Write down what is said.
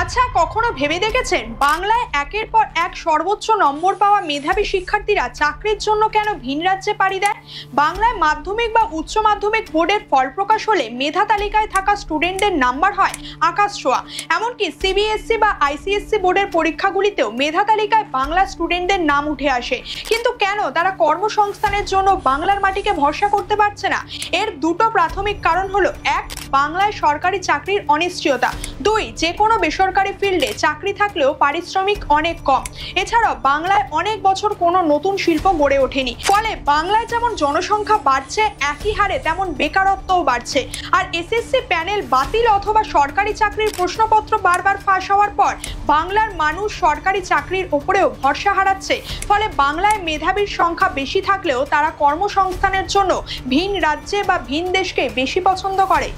আচ্ছা, কখনো ভেবে দেখেছেন বাংলায় একের পর এক সর্বোচ্চ নম্বর পাওয়া মেধাবী শিক্ষার্থীরা চাকরির জন্য কেন ভিন রাজ্যে পাড়ি দেয়? বাংলায় মাধ্যমিক বা উচ্চ মাধ্যমিক বোর্ডের ফল প্রকাশ হলে মেধা তালিকায় থাকা স্টুডেন্টদের নাম্বার হয় আকাশ ছোঁয়া। এমনকি সিবিএসসি বা আইসিএসসি বোর্ডের পরীক্ষাগুলিতেও মেধা তালিকায় বাংলা স্টুডেন্টদের নাম উঠে আসে। কিন্তু কেন তারা কর্মসংস্থানের জন্য বাংলার মাটিকে ভরসা করতে পারছে না? এর দুটো প্রাথমিক কারণ হলো, এক, বাংলায় সরকারি চাকরির অনিশ্চয়তা, দুই, যে কোনো বেসরকারি ফিল্ডে চাকরি থাকলেও পারিশ্রমিক অনেক কম। এছাড়াও বাংলায় অনেক বছর কোনো নতুন শিল্প গড়ে ওঠেনি, ফলে বাংলায় যেমন জনসংখ্যা বাড়ছে একই হারে তেমন বেকারত্বও বাড়ছে। আর এসএসসি প্যানেল বাতিল অথবা সরকারি চাকরির প্রশ্নপত্র বারবার ফাঁস হওয়ার পর বাংলার মানুষ সরকারি চাকরির উপরেও ভরসা হারাচ্ছে। ফলে বাংলায় মেধাবীর সংখ্যা বেশি থাকলেও তারা কর্মসংস্থানের জন্য ভিন রাজ্যে বা ভিন দেশকে বেশি পছন্দ করে।